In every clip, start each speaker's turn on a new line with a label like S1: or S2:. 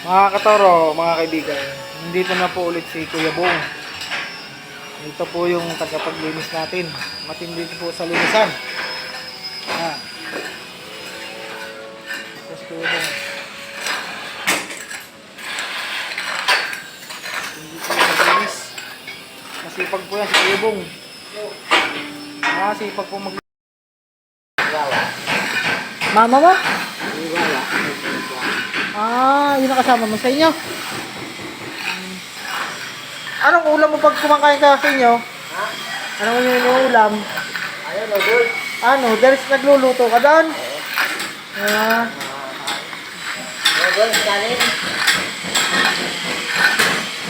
S1: Mga katoro, mga kaibigan, nandito na po ulit si Kuya Bong. Ito po yung tagapaglinis natin. Matindi po sa linisan. Ah. Ito si Kuya Bong. Hindi po yung maglinis. Masipag po yan si Kuya Bong. Masipag po maglinis. Mama mo? Yun ang kasama mo sa inyo. Anong ulam mo pag kumakain ka sa inyo?
S2: Ha?
S1: Anong yung ulam?
S2: Ayun, noodles.
S1: Noodles, nagluluto ka doon?
S2: Noodles, kanin.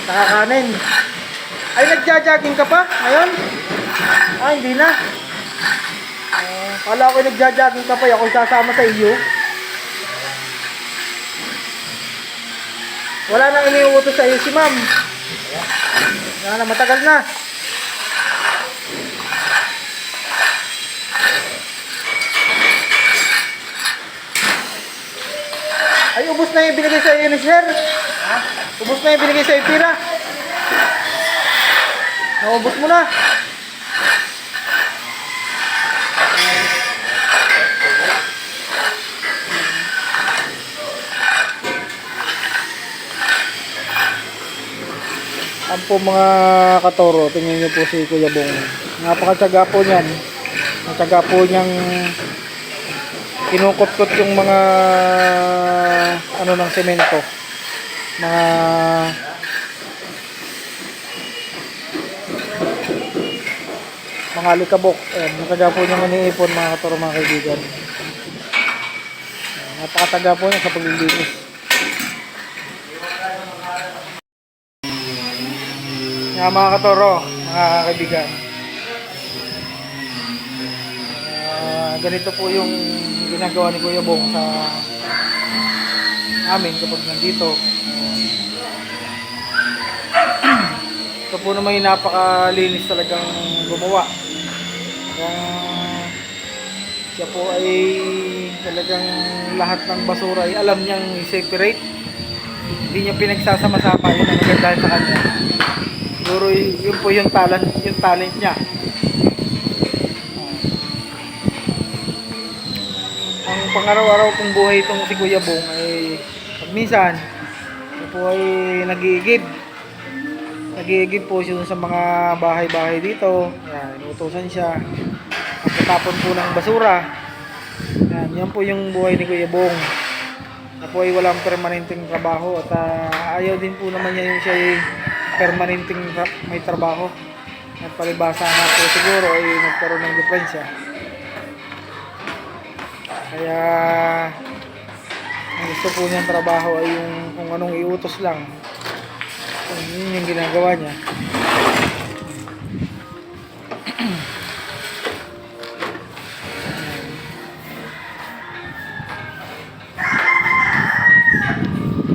S1: Nakakanin. Ay, nagja-jogging ka pa ngayon? Hindi na. Kala ko nagja-jogging ka pa, ako sasama sa iyo. Wala nang iniuutos sa iyo si ma'am. Wala na, matagal na. Ay, ubos na yung binigay sa iyo ni sir.
S2: Ha?
S1: Ubos na yung binigay sa iyo pira. Naubos mo na. Ang po mga katoro, tingnan niyo po si Kuya Bong. Napakatyaga po niyan. Natyaga po niyang kinukot-kot yung mga ng semento. Mga alikabok. Natyaga po niyang iniipon mga katoro, mga kaibigan. Napakatyaga po niya sa paglilinis. Mga katoro, mga kaibigan, ganito po yung ginagawa ni Kuya Bong sa amin kapag nandito. Ito po naman yung napakalinis talagang gumawa. Siya po ay talagang lahat ng basura ay alam niyang i-separate. Hindi niya pinagsasama-sama, yun ang maganda sa kanya. Siguro yun po yung talent niya. Ang pang-araw-araw pong buhay itong si Kuya Bong ay minsan siya po ay nag-iigib po siya sa mga bahay-bahay dito. Inutusan siya ang patapon po ng basura. Yan po yung buhay ni Kuya Bong. Na po ay walang permanenteng trabaho at ayaw din po naman niya yung siya ay permanenteng may trabaho. At palibasa nga po siguro ay nagkaroon ng diferensya. Kaya ang gusto po niyang trabaho ay yung kung anong iutos lang. Yun yung ginagawa niya.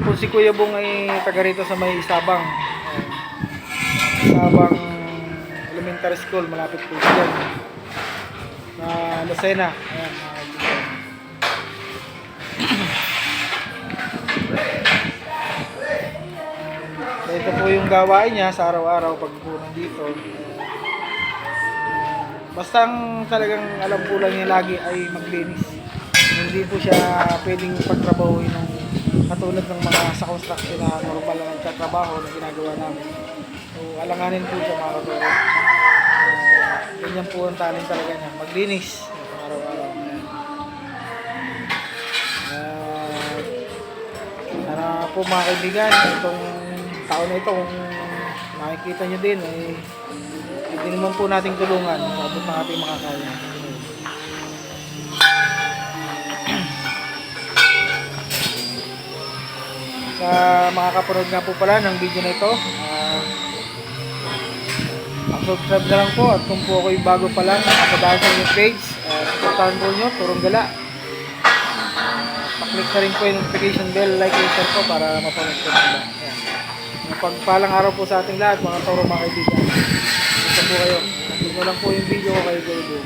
S1: Kung si Kuya Bong ay taga rito sa may Sabang Elementary School, malapit po siya na Lucena. Ayan, ito po yung gawain niya sa araw-araw pag po nandito. Basta ang talagang alam po lang niya lagi ay maglinis. Hindi po siya pwedeng pagtrabahuin ng katulad ng mga sa construction na normal na nagtatrabaho na ginagawa namin. So, alanganin po siya mga katulad. Ganyan po ang talent talaga niya. Maglinis araw-araw. Sana po mga kaibigan, itong taon na ito, kung makikita nyo din, hindi naman po nating tulungan. Abot na ating makakaya. Sa makakapanood nga po pala ng video na ito, subscribe na lang po at kung po ako'y bago pa lang nakapadahan sa inyong page, supportahan po nyo, Turong Gala. Paklik na rin po yung notification bell, like and share po para mapanood ko nila. Pagpalang araw po sa ating lahat mga toro, mga kaibigan. Gusto po kayo, nandito lang po yung video ko kay Goyo.